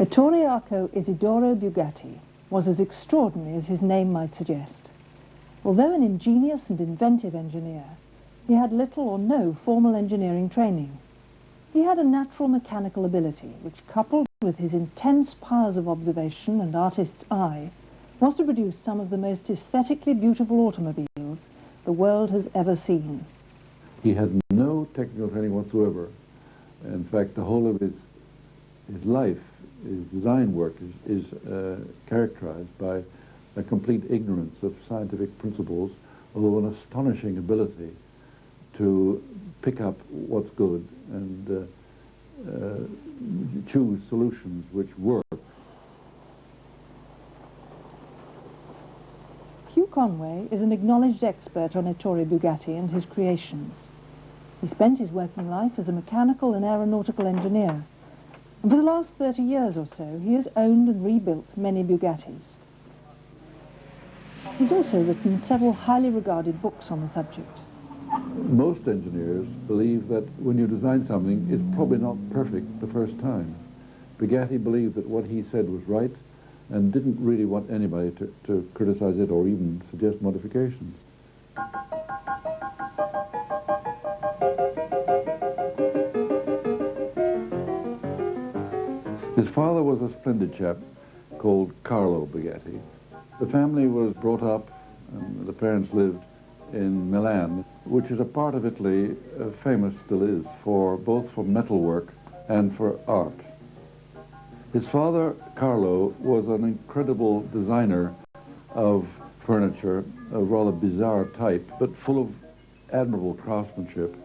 Ettore Arco Isidoro Bugatti was as extraordinary as his name might suggest. Although an ingenious and inventive engineer, he had little or no formal engineering training. He had a natural mechanical ability, which, coupled with his intense powers of observation and artist's eye, was to produce some of the most aesthetically beautiful automobiles the world has ever seen. He had no technical training whatsoever. In fact, the whole of his life, his design work is characterized by a complete ignorance of scientific principles, although an astonishing ability to pick up what's good and choose solutions which work. Hugh Conway is an acknowledged expert on Ettore Bugatti and his creations. He spent his working life as a mechanical and aeronautical engineer, and for the last 30 years or so he has owned and rebuilt many Bugattis. He's also written several highly regarded books on the subject. Most engineers believe that when you design something, it's probably not perfect the first time. Bugatti believed that what he said was right and didn't really want anybody to criticize it or even suggest modifications. His father was a splendid chap called Carlo Bugatti. The family was brought up, and the parents lived in Milan, which is a part of Italy famous still is both for metalwork and for art. His father, Carlo, was an incredible designer of furniture, a rather bizarre type, but full of admirable craftsmanship,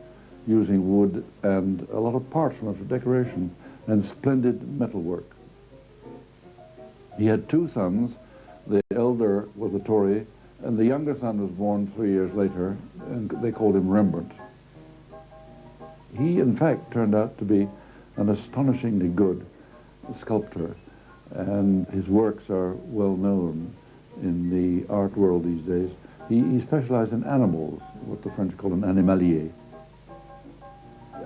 using wood and a lot of parts from it for decoration, and splendid metalwork. He had two sons. The elder was Ettore, and the younger son was born 3 years later, and they called him Rembrandt. He, in fact, turned out to be an astonishingly good sculptor, and his works are well known in the art world these days. He specialized in animals, what the French call an animalier.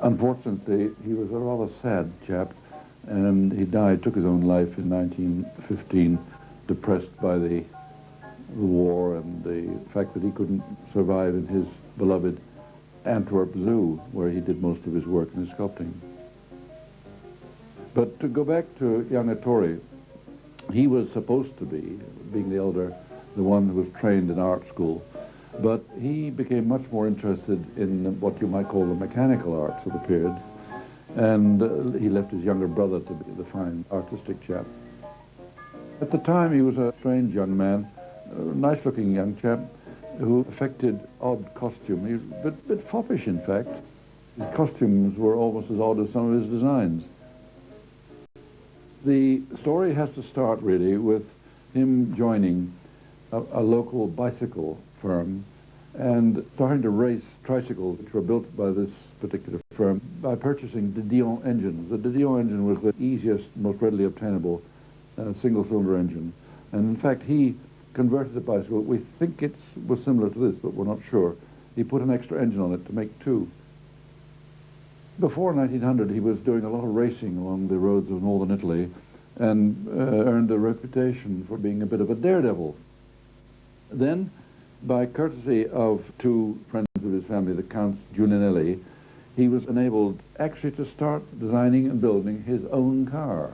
Unfortunately, he was a rather sad chap, and he took his own life in 1915, depressed by the war and the fact that he couldn't survive in his beloved Antwerp Zoo, where he did most of his work in his sculpting. But to go back to young Ettore, he was supposed to be, being the elder, the one who was trained in art school, but he became much more interested in what you might call the mechanical arts of the period, and he left his younger brother to be the fine artistic chap. At the time, he was a strange young man, a nice-looking young chap who affected odd costume. He was a bit foppish, in fact. His costumes were almost as odd as some of his designs. The story has to start, really, with him joining a local bicycle firm and starting to race tricycles, which were built by this particular firm, by purchasing de Dion engines. The de Dion engine was the easiest, most readily obtainable single-cylinder engine. And in fact, he converted the bicycle. We think it was similar to this, but we're not sure. He put an extra engine on it to make two. Before 1900, he was doing a lot of racing along the roads of northern Italy and earned a reputation for being a bit of a daredevil. Then, by courtesy of two friends of his family, the Counts Giulianelli, he was enabled actually to start designing and building his own car.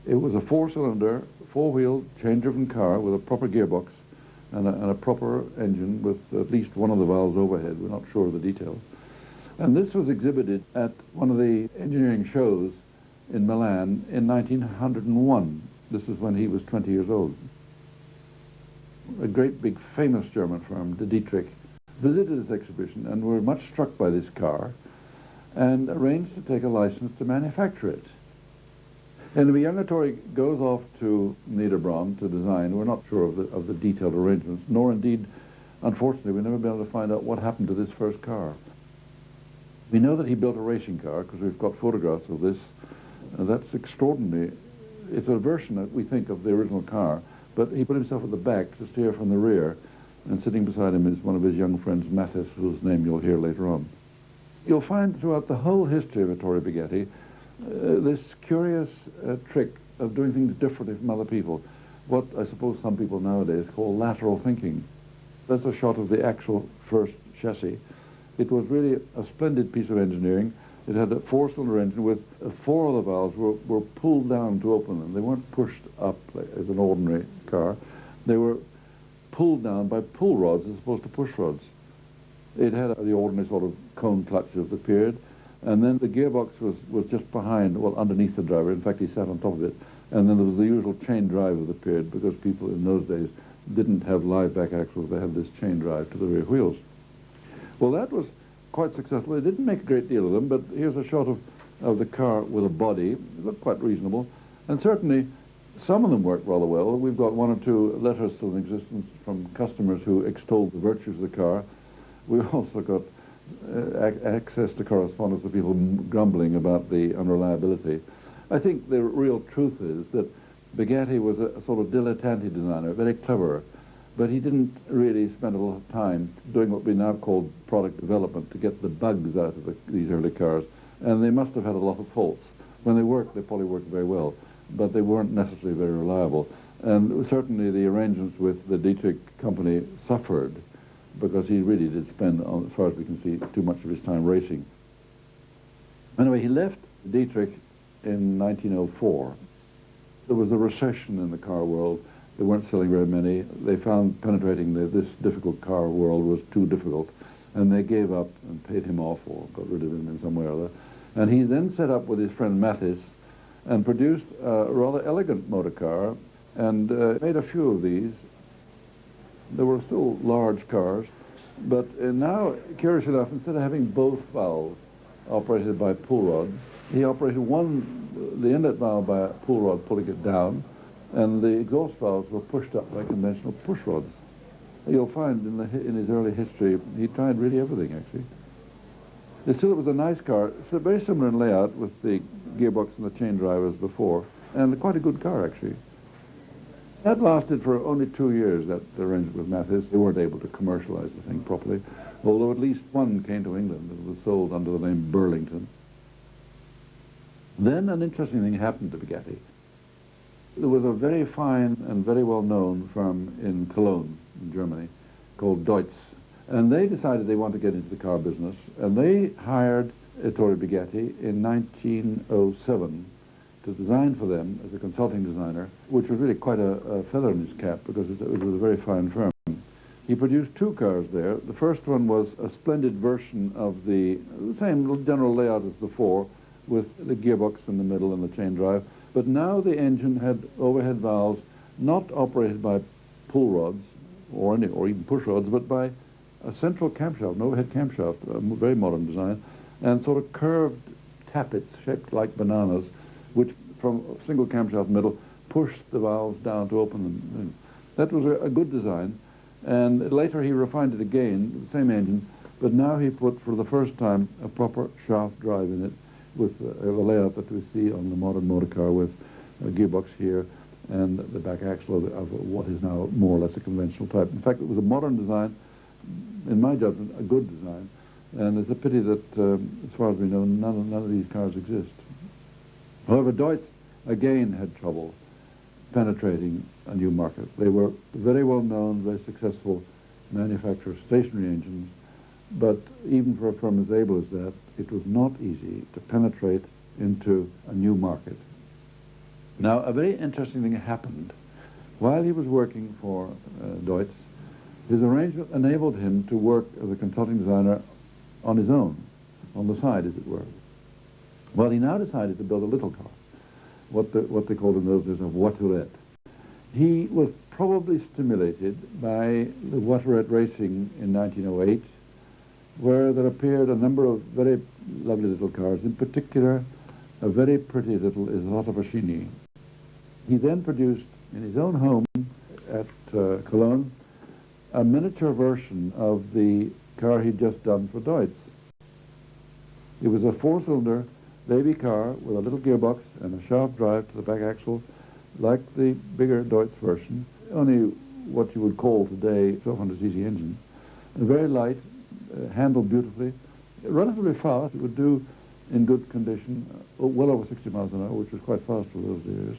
It was a four-cylinder, four-wheel, chain-driven car with a proper gearbox and a proper engine with at least one of the valves overhead. We're not sure of the details. And this was exhibited at one of the engineering shows in Milan in 1901. This is when he was 20 years old. A great big famous German firm, de Dietrich, visited this exhibition and were much struck by this car and arranged to take a license to manufacture it. And the young Ettore goes off to Niederbronn to design. We're not sure of the detailed arrangements, nor indeed, unfortunately, we've never been able to find out what happened to this first car. We know that he built a racing car because we've got photographs of this. That's extraordinary. It's a version that we think of the original car, but he put himself at the back to steer from the rear, and sitting beside him is one of his young friends, Mathis, whose name you'll hear later on. You'll find throughout the whole history of Ettore Bugatti this curious trick of doing things differently from other people, what I suppose some people nowadays call lateral thinking. That's a shot of the actual first chassis. It was really a splendid piece of engineering. It had a four-cylinder engine with four of the valves were pulled down to open them. They weren't pushed up like, as an ordinary car. They were pulled down by pull rods as opposed to push rods. It had the ordinary sort of cone clutch of the period, and then the gearbox was just behind, well, underneath the driver. In fact, he sat on top of it. And then there was the usual chain drive of the period, because people in those days didn't have live back axles. They had this chain drive to the rear wheels. Well, that was quite successful. They didn't make a great deal of them, but here's a shot of the car with a body. It looked quite reasonable. And certainly, some of them worked rather well. We've got one or two letters still in existence from customers who extolled the virtues of the car. We've also got access to correspondence with people grumbling about the unreliability. I think the real truth is that Bugatti was a sort of dilettante designer, very clever, but he didn't really spend a lot of time doing what we now call product development to get the bugs out of these early cars, and they must have had a lot of faults. When they worked, they probably worked very well, but they weren't necessarily very reliable. And certainly the arrangements with the Dietrich company suffered, because he really did spend, as far as we can see, too much of his time racing. Anyway, he left Dietrich in 1904. There was a recession in the car world. They weren't selling very many. They found penetrating this difficult car world was too difficult, and they gave up and paid him off or got rid of him in some way or other. And he then set up with his friend Mathis and produced a rather elegant motor car and made a few of these. There were still large cars, but now, curious enough, instead of having both valves operated by pull rods, he operated the inlet valve by a pull rod pulling it down, and the exhaust valves were pushed up by conventional push rods. You'll find in his early history, he tried really everything, actually. Still, it was a nice car. It's very similar in layout with the gearbox and the chain drive as before, and quite a good car, actually. That lasted for only 2 years, that arrangement with Mathis. They weren't able to commercialize the thing properly, although at least one came to England and was sold under the name Burlington. Then an interesting thing happened to Bugatti. There was a very fine and very well-known firm in Cologne, in Germany, called Deutz. And they decided they wanted to get into the car business, and they hired Ettore Bugatti in 1907 to design for them as a consulting designer, which was really quite a feather in his cap, because it was a very fine firm. He produced 2 cars there. The first one was a splendid version of the same general layout as before, with the gearbox in the middle and the chain drive, but now the engine had overhead valves not operated by pull rods or even push rods, but by a central camshaft, an overhead camshaft, a very modern design, and sort of curved tappets shaped like bananas, which from a single camshaft middle pushed the valves down to open them. That was a good design, and later he refined it again, the same engine, but now he put for the first time a proper shaft drive in it, with the layout that we see on the modern motor car, with a gearbox here and the back axle of what is now more or less a conventional type. In fact, it was a modern design, in my judgment, a good design, and it's a pity that, as far as we know, none of these cars exist. However, Deutz again had trouble penetrating a new market. They were very well known, very successful manufacturer of stationary engines, but even for a firm as able as that, it was not easy to penetrate into a new market. Now, a very interesting thing happened. While he was working for Deutz, his arrangement enabled him to work as a consulting designer on his own, on the side, as it were. Well, he now decided to build a little car, what they called in those days a voiturette. He was probably stimulated by the voiturette racing in 1908, where there appeared a number of very lovely little cars, in particular a very pretty little Isotta Fascini. He then produced in his own home at Cologne a miniature version of the car he'd just done for Deutz. It was a 4-cylinder baby car with a little gearbox and a shaft drive to the back axle, like the bigger Deutz version, only what you would call today 1200cc engine, and very light, handled beautifully, relatively fast. It would do in good condition, well over 60 miles an hour, which was quite fast for those years.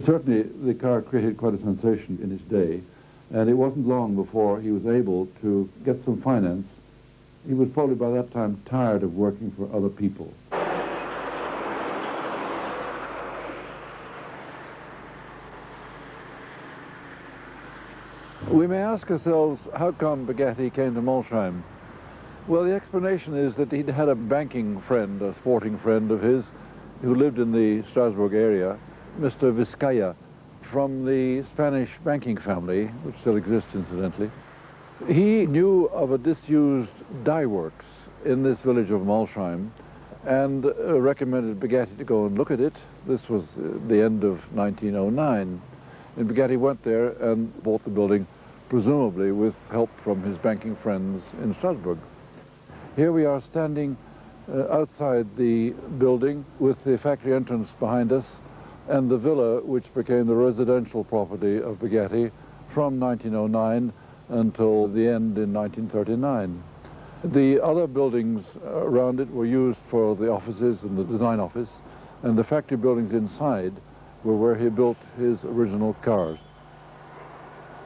Certainly, the car created quite a sensation in its day, and it wasn't long before he was able to get some finance. He was probably by that time tired of working for other people. We may ask ourselves, how come Bugatti came to Molsheim? Well, the explanation is that he'd had a banking friend, a sporting friend of his, who lived in the Strasbourg area, Mr. Vizcaya, from the Spanish banking family, which still exists incidentally. He knew of a disused dye works in this village of Molsheim and recommended Bugatti to go and look at it. This was the end of 1909. And Bugatti went there and bought the building, presumably with help from his banking friends in Strasbourg. Here we are standing outside the building with the factory entrance behind us and the villa which became the residential property of Bugatti from 1909 until the end in 1939. The other buildings around it were used for the offices and the design office, and the factory buildings inside were where he built his original cars.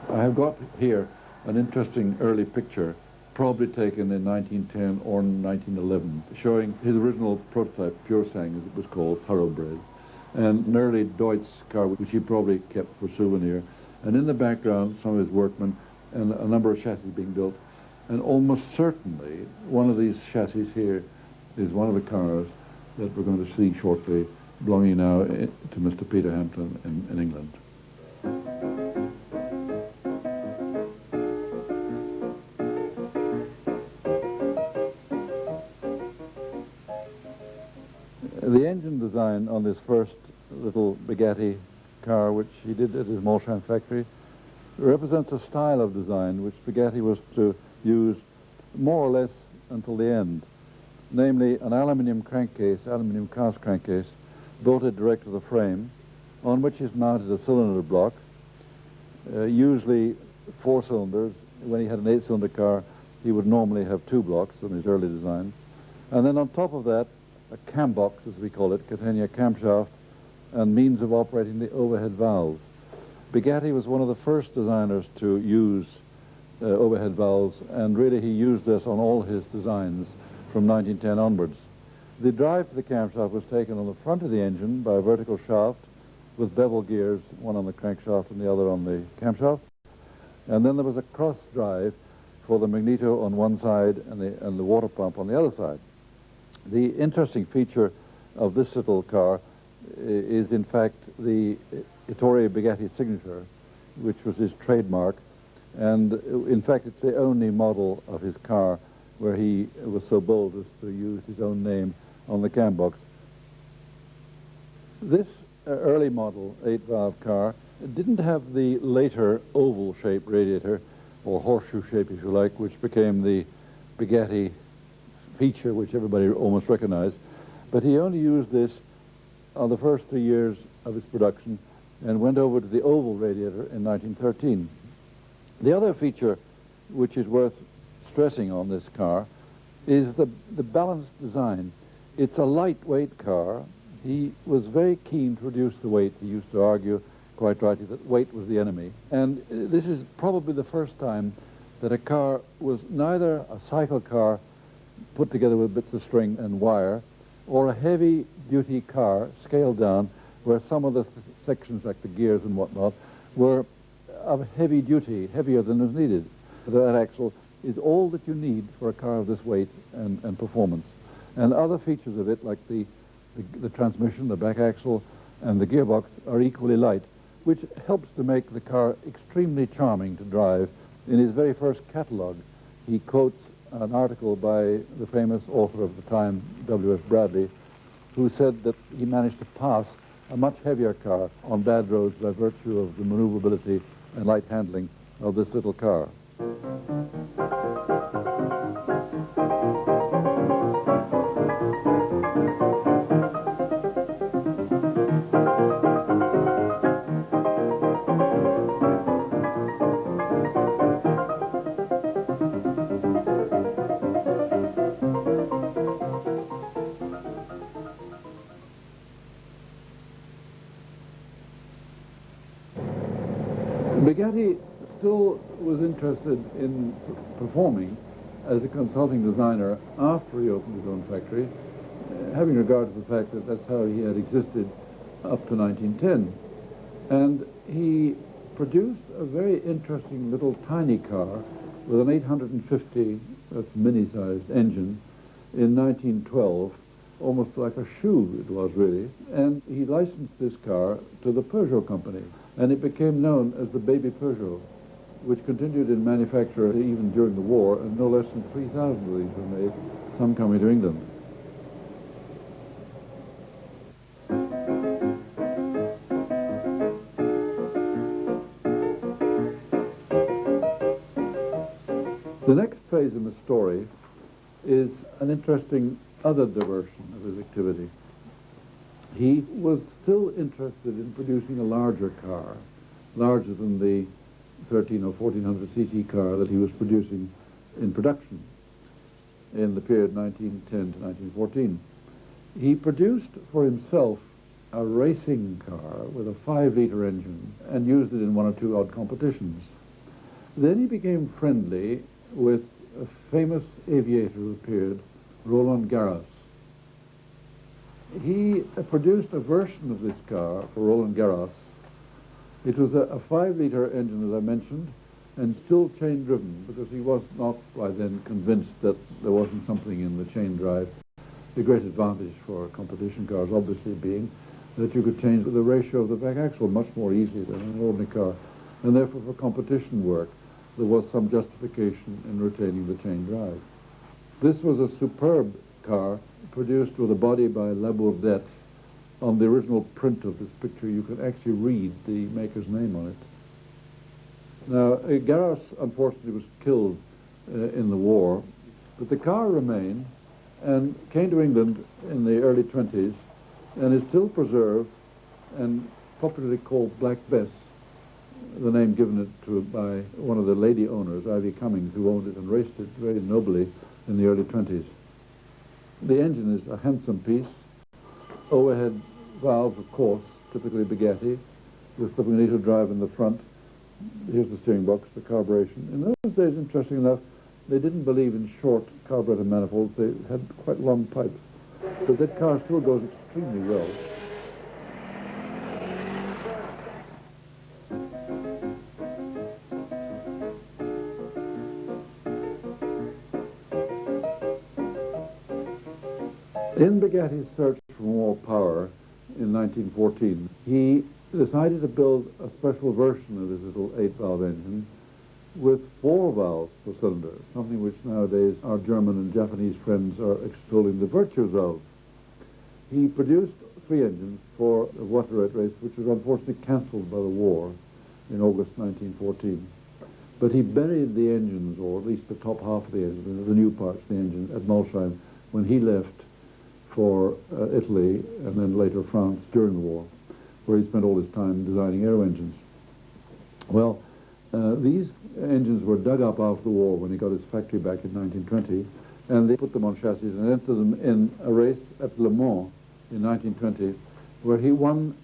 I have got here an interesting early picture, probably taken in 1910 or 1911, showing his original prototype, Pure Sang, as it was called, thoroughbred, and an early Deutz car, which he probably kept for souvenir, and in the background some of his workmen and a number of chassis being built. And almost certainly one of these chassis here is one of the cars that we're going to see shortly, belonging now to Mr. Peter Hampton in England. The engine design on this first little Bugatti car, which he did at his Molsheim factory, represents a style of design which Bugatti was to use more or less until the end, namely an aluminium crankcase, aluminium cast crankcase, bolted direct to the frame, on which is mounted a cylinder block, usually 4 cylinders. When he had an 8-cylinder car, he would normally have 2 blocks in his early designs. And then on top of that, a cam box, as we call it, containing a camshaft and means of operating the overhead valves. Bugatti was one of the first designers to use overhead valves, and really he used this on all his designs from 1910 onwards. The drive to the camshaft was taken on the front of the engine by a vertical shaft with bevel gears, one on the crankshaft and the other on the camshaft. And then there was a cross drive for the magneto on one side and the water pump on the other side. The interesting feature of this little car is in fact the Ettore Bugatti signature, which was his trademark, and in fact it's the only model of his car where he was so bold as to use his own name on the cam box. This early model 8-valve car didn't have the later oval-shaped radiator, or horseshoe shape if you like, which became the Bugatti feature which everybody almost recognized, but he only used this on the first 3 years of its production and went over to the oval radiator in 1913. The other feature which is worth stressing on this car is the balanced design. It's a lightweight car. He was very keen to reduce the weight. He used to argue, quite rightly, that weight was the enemy. And this is probably the first time that a car was neither a cycle car put together with bits of string and wire, or a heavy-duty car scaled down where some of the sections, like the gears and whatnot, were of heavy duty, heavier than was needed. That axle is all that you need for a car of this weight and performance. And other features of it, like the transmission, the back axle, and the gearbox, are equally light, which helps to make the car extremely charming to drive. In his very first catalogue, he quotes an article by the famous author of the time, W.F. Bradley, who said that he managed to pass a much heavier car on bad roads by virtue of the maneuverability and light handling of this little car. Bugatti still was interested in performing as a consulting designer after he opened his own factory, having regard to the fact that that's how he had existed up to 1910. And he produced a very interesting little tiny car with an 850, that's mini-sized engine, in 1912, almost like a shoe it was really. And he licensed this car to the Peugeot company, and it became known as the Baby Peugeot, which continued in manufacture even during the war, and no less than 3,000 of these were made, some coming to England. The next phase in the story is an interesting other diversion of his activity. He was still interested in producing a larger car, larger than the 13 or 1400 cc car that he was producing in production in the period 1910 to 1914. He produced for himself a racing car with a 5-liter engine and used it in one or two odd competitions. Then he became friendly with a famous aviator who appeared, Roland Garros. He produced a version of this car for Roland Garros. It was a 5-liter engine, as I mentioned, and still chain-driven, because he was not by then convinced that there wasn't something in the chain drive. The great advantage for competition cars obviously being that you could change the ratio of the back axle much more easily than an ordinary car, and therefore for competition work there was some justification in retaining the chain drive. This was a superb car produced with a body by La Bourdette. On the original print of this picture you can actually read the maker's name on it. Now, Garros unfortunately was killed in the war, but the car remained and came to England in the early 20s and is still preserved and popularly called Black Bess, the name given it to by one of the lady owners, Ivy Cummings, who owned it and raced it very nobly in the early 20s. The engine is a handsome piece. Overhead valves, of course, typically Bugatti, with the magneto drive in the front. Here's the steering box, the carburation. In those days, interesting enough, they didn't believe in short carburetor manifolds. They had quite long pipes. But that car still goes extremely well. In Bugatti's search for more power in 1914, he decided to build a special version of his little 8-valve engine with 4 valves per cylinder, something which nowadays our German and Japanese friends are extolling the virtues of. He produced 3 engines for the Waterette race, which was unfortunately cancelled by the war in August 1914. But he buried the engines, or at least the top half of the engine, the new parts of the engine, at Molsheim when he left for Italy and then later France during the war, where he spent all his time designing aero engines. Well, these engines were dug up after the war when he got his factory back in 1920, and they put them on chassis and entered them in a race at Le Mans in 1920, where he won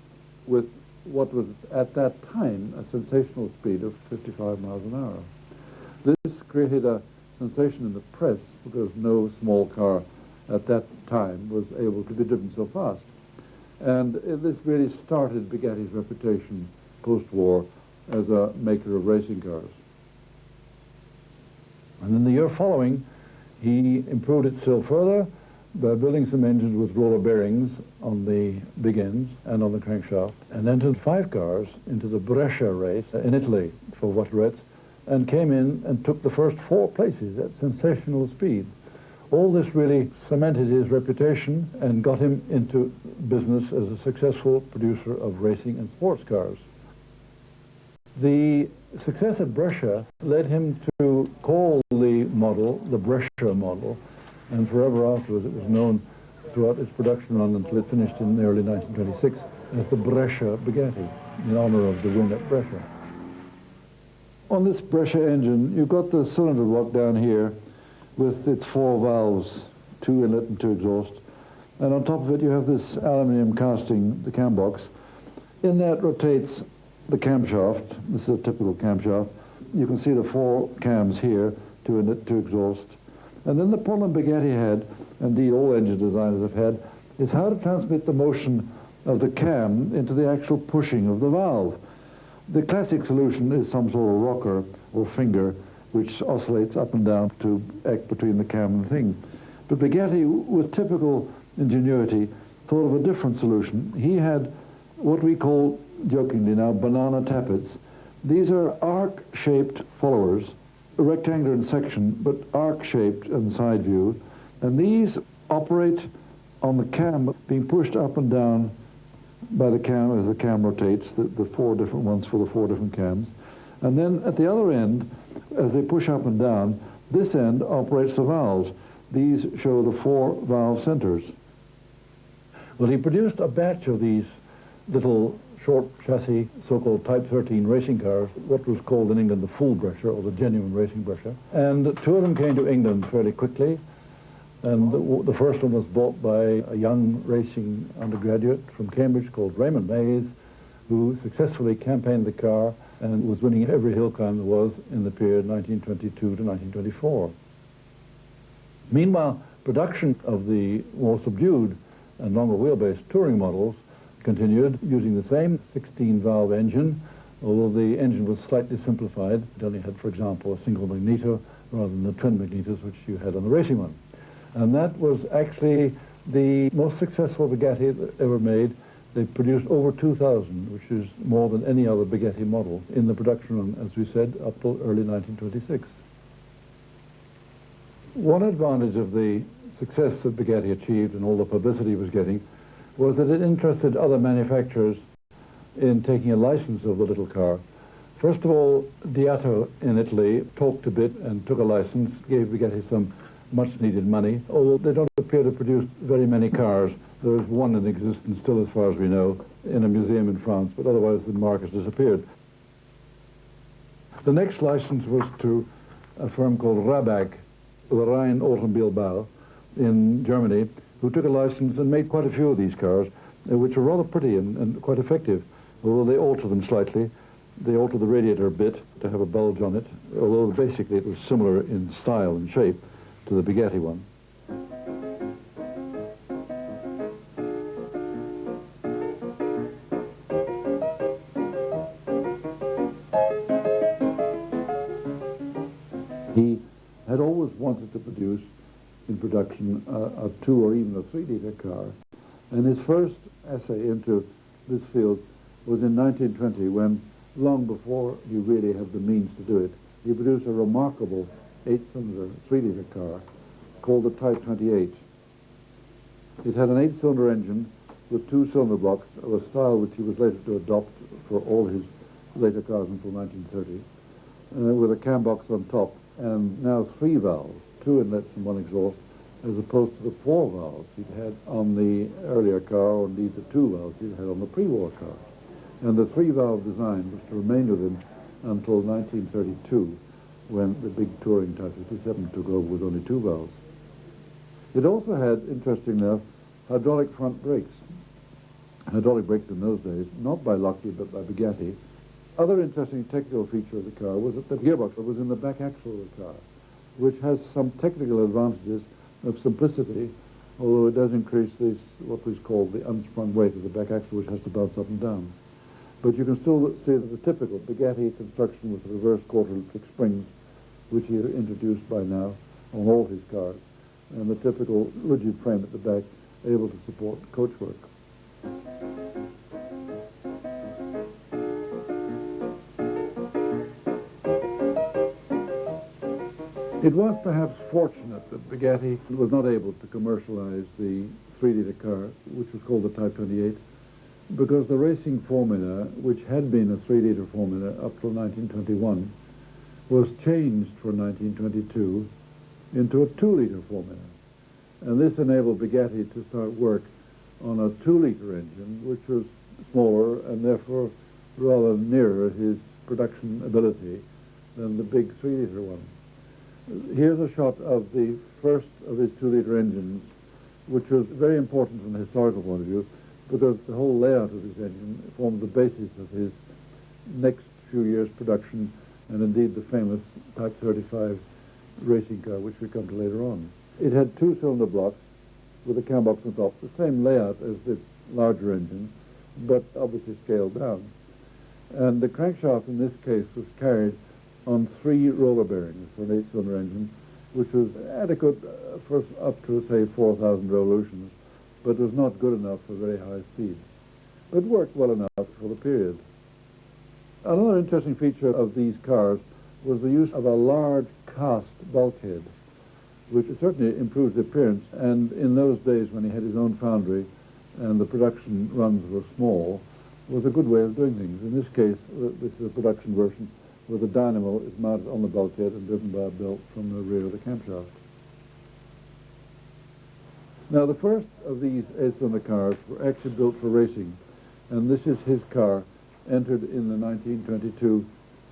with what was at that time a sensational speed of 55 miles an hour. This created a sensation in the press because no small car at that time was able to be driven so fast. And this really started Bugatti's reputation post-war as a maker of racing cars. And in the year following, he improved it still further by building some engines with roller bearings on the big ends and on the crankshaft, and entered 5 cars into the Brescia race in Italy for Waterettes, and came in and took the first 4 places at sensational speed. All this really cemented his reputation and got him into business as a successful producer of racing and sports cars. The success at Brescia led him to call the model the Brescia model, and forever afterwards it was known throughout its production run until it finished in the early 1926 as the Brescia Bugatti, in honor of the win at Brescia. On this Brescia engine, you've got the cylinder block down here with its 4 valves, 2 inlet and 2 exhaust. And on top of it you have this aluminium casting, the cam box. In that rotates the camshaft. This is a typical camshaft. You can see the 4 cams here to exhaust. And then the problem Bugatti had, indeed all engine designers have had, is how to transmit the motion of the cam into the actual pushing of the valve. The classic solution is some sort of rocker or finger which oscillates up and down to act between the cam and the thing. But Bugatti, with typical ingenuity, thought of a different solution. He had what we call, jokingly now, banana tappets. These are arc-shaped followers, rectangular in section, but arc-shaped in side view. And these operate on the cam being pushed up and down by the cam as the cam rotates, the 4 different ones for the 4 different cams. And then at the other end, as they push up and down, this end operates the valves. These show the 4 valve centers. Well, he produced a batch of these little short chassis, so-called Type 13 racing cars, what was called in England the full brusher, or the genuine racing brusher. And 2 of them came to England fairly quickly. And the first one was bought by a young racing undergraduate from Cambridge called Raymond Mays, who successfully campaigned the car and was winning every hill climb there was in the period 1922 to 1924. Meanwhile, production of the more subdued and longer wheelbase touring models continued using the same 16-valve engine, although the engine was slightly simplified. It only had, for example, a single magneto rather than the twin magnetos which you had on the racing one. And that was actually the most successful Bugatti ever made. They produced over 2,000, which is more than any other Bugatti model in the production run, as we said, up till early 1926. One advantage of the success that Bugatti achieved and all the publicity it was getting was that it interested other manufacturers in taking a license of the little car. First of all, Diato in Italy talked a bit and took a license, gave Bugatti some much-needed money, although they don't appear to produce very many cars. There is one in existence still, as far as we know, in a museum in France, but otherwise the mark has disappeared. The next license was to a firm called Rabag, the Rhine Automobilbau, in Germany, who took a license and made quite a few of these cars, which are rather pretty and quite effective, although they alter them slightly. They alter the radiator a bit to have a bulge on it, although basically it was similar in style and shape to the Bugatti one. He had always wanted to produce in production a 2 or even a 3-liter car, and his first essay into this field was in 1920 when, long before he really had the means to do it, he produced a remarkable 8-cylinder 3-liter car called the Type 28. It had an 8-cylinder engine with 2 cylinder blocks of a style which he was later to adopt for all his later cars until 1930, with a cam box on top, and now 3 valves, 2 inlets and 1 exhaust, as opposed to the 4 valves he'd had on the earlier car, or indeed the 2 valves he'd had on the pre-war car. And the 3-valve design was to remain with him until 1932, when the big touring Type 57 took over with only 2 valves. It also had, interestingly enough, hydraulic front brakes. Hydraulic brakes in those days, not by Lockheed but by Bugatti. Other interesting technical feature of the car was that the gearbox was in the back axle of the car, which has some technical advantages of simplicity, although it does increase this, what was called the unsprung weight of the back axle, which has to bounce up and down. But you can still see that the typical Bugatti construction with reverse quarter-click springs, which he had introduced by now on all his cars, and the typical rigid frame at the back, able to support coachwork. It was perhaps fortunate that Bugatti was not able to commercialize the 3-liter car, which was called the Type 28, because the racing formula, which had been a 3-liter formula up till 1921, was changed for 1922 into a 2-liter formula. And this enabled Bugatti to start work on a 2-liter engine, which was smaller and therefore rather nearer his production ability than the big 3-liter one. Here's a shot of the first of his 2-liter engines, which was very important from a historical point of view, because the whole layout of his engine formed the basis of his next few years' production, and indeed the famous Type 35 racing car, which we come to later on. It had two-cylinder blocks with a cam box on top, the same layout as the larger engine, but obviously scaled down. And the crankshaft in this case was carried on 3 roller bearings for an 8-cylinder engine, which was adequate for up to, say, 4,000 revolutions, but was not good enough for very high speed. It worked well enough for the period. Another interesting feature of these cars was the use of a large cast bulkhead, which certainly improved the appearance, and in those days when he had his own foundry and the production runs were small, was a good way of doing things. In this case, this is a production version where the dynamo is mounted on the bulkhead and driven by a belt from the rear of the camshaft. Now, the first of these 8-cylinder cars were actually built for racing, and this is his car, entered in the 1922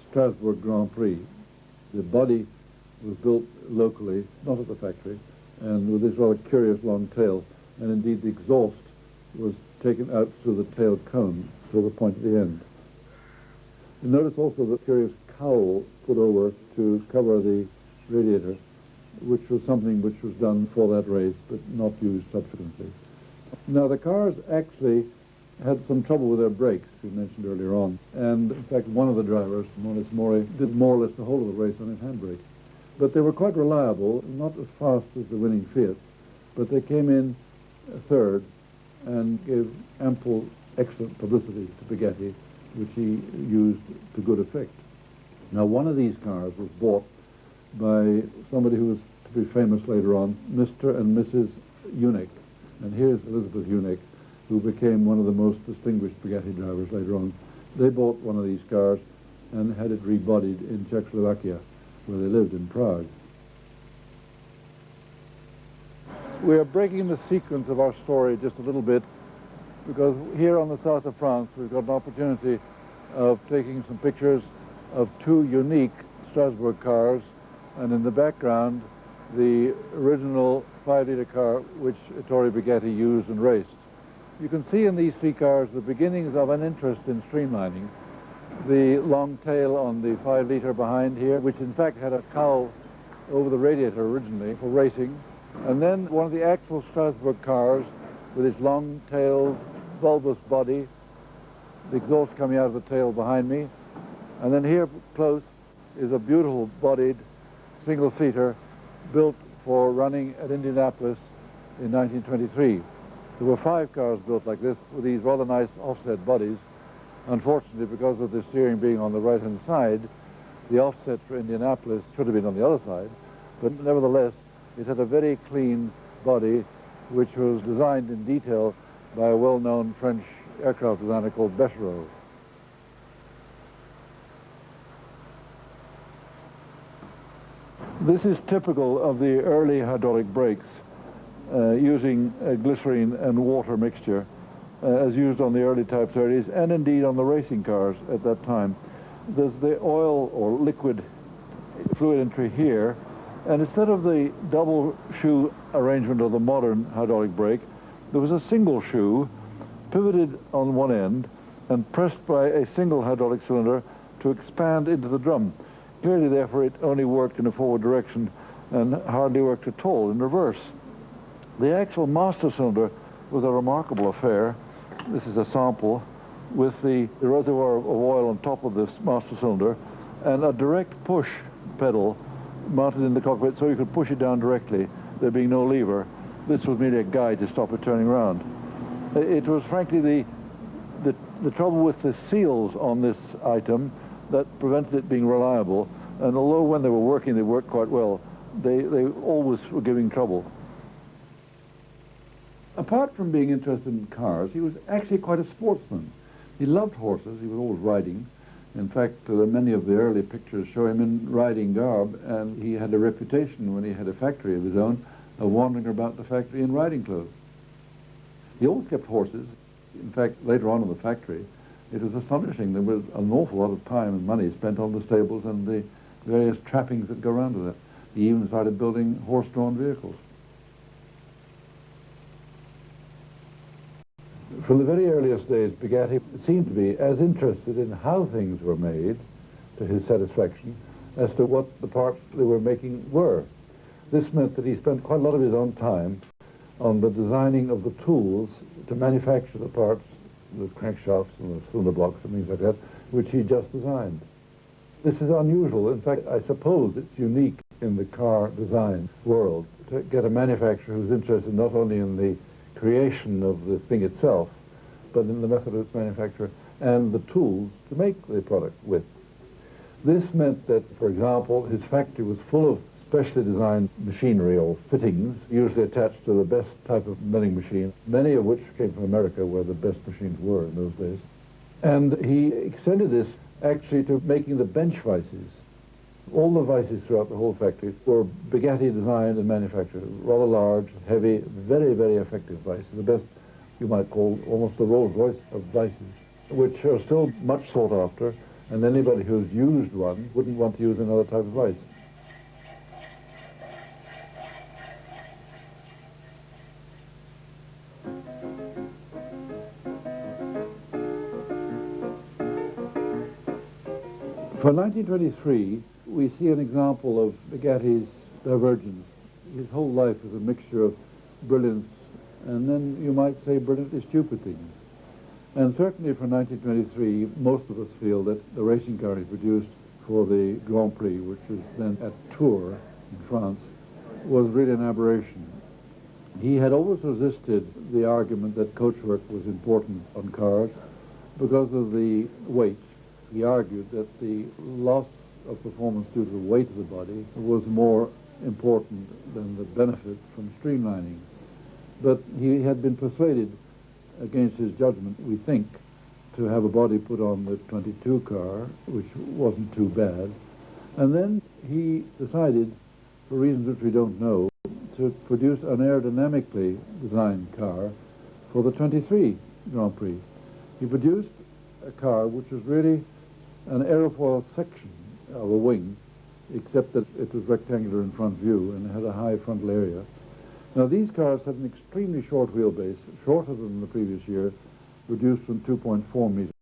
Strasbourg Grand Prix. The body was built locally, not at the factory, and with this rather curious long tail, and indeed the exhaust was taken out through the tail cone to the point at the end. You notice also the curious cowl put over to cover the radiator, which was something which was done for that race, but not used subsequently. Now, the cars actually had some trouble with their brakes, we mentioned earlier on, and in fact one of the drivers, Maurice Maury, did more or less the whole of the race on his handbrake. But they were quite reliable, not as fast as the winning Fiat, but they came in third and gave ample, excellent publicity to Bugatti, which he used to good effect. Now, one of these cars was bought by somebody who was to be famous later on, Mr. and Mrs. Unick. And here's Elizabeth Unick, who became one of the most distinguished Bugatti drivers later on. They bought one of these cars and had it rebodied in Czechoslovakia, where they lived in Prague. We are breaking the sequence of our story just a little bit, because here on the south of France we've got an opportunity of taking some pictures of 2 unique Strasbourg cars, and in the background the original 5-liter car which Ettore Bugatti used and raced. You can see in these 3 cars the beginnings of an interest in streamlining. The long tail on the 5-liter behind here, which in fact had a cowl over the radiator originally for racing, and then one of the actual Strasbourg cars with its long-tailed, bulbous body, the exhaust coming out of the tail behind me, and then here close is a beautiful bodied single-seater built for running at Indianapolis in 1923. There were 5 cars built like this with these rather nice offset bodies. Unfortunately, because of the steering being on the right-hand side, the offset for Indianapolis should have been on the other side, but nevertheless, it had a very clean body, which was designed in detail by a well-known French aircraft designer called Bechereau. This is typical of the early hydraulic brakes, using a glycerine and water mixture, as used on the early Type 30s and indeed on the racing cars at that time. There's the oil or liquid fluid entry here, and instead of the double shoe arrangement of the modern hydraulic brake, there was a single shoe pivoted on one end and pressed by a single hydraulic cylinder to expand into the drum. Clearly, therefore, it only worked in a forward direction and hardly worked at all in reverse. The actual master cylinder was a remarkable affair. This is a sample with the reservoir of oil on top of this master cylinder and a direct push pedal mounted in the cockpit so you could push it down directly, there being no lever. This was merely a guide to stop it turning around. It was frankly the trouble with the seals on this item that prevented it being reliable, and although when they were working they worked quite well, they always were giving trouble. Apart from being interested in cars, he was actually quite a sportsman. He loved horses, he was always riding. In fact, many of the early pictures show him in riding garb, and he had a reputation when he had a factory of his own of wandering about the factory in riding clothes. He always kept horses. In fact, later on in the factory, it was astonishing. There was an awful lot of time and money spent on the stables and the various trappings that go around with it. He even started building horse-drawn vehicles. From the very earliest days, Bugatti seemed to be as interested in how things were made, to his satisfaction, as to what the parts they were making were. This meant that he spent quite a lot of his own time on the designing of the tools to manufacture the parts, the crankshafts and the cylinder blocks and things like that, which he just designed. This is unusual. In fact, I suppose it's unique in the car design world to get a manufacturer who's interested not only in the creation of the thing itself, but in the method of its manufacture and the tools to make the product with. This meant that, for example, his factory was full of specially designed machinery or fittings, usually attached to the best type of milling machine, many of which came from America, where the best machines were in those days. And he extended this actually to making the bench vices. All the vices throughout the whole factory were Bugatti designed and manufactured. Rather large, heavy, very, very effective vices. The best, you might call, almost the Rolls Royce of vices, which are still much sought after, and anybody who's used one wouldn't want to use another type of vice. For 1923, we see an example of Bugatti's divergence. His whole life is a mixture of brilliance and then, you might say, brilliantly stupid things. And certainly for 1923, most of us feel that the racing car he produced for the Grand Prix, which was then at Tours in France, was really an aberration. He had always resisted the argument that coachwork was important on cars because of the weight. He argued that the loss of performance due to the weight of the body was more important than the benefit from streamlining. But he had been persuaded, against his judgment, we think, to have a body put on the 22 car, which wasn't too bad. And then he decided, for reasons which we don't know, to produce an aerodynamically designed car for the 23 Grand Prix. He produced a car which was really an aerofoil section of a wing, except that it was rectangular in front view and had a high frontal area. Now, these cars had an extremely short wheelbase, shorter than the previous year, reduced from 2.4 meters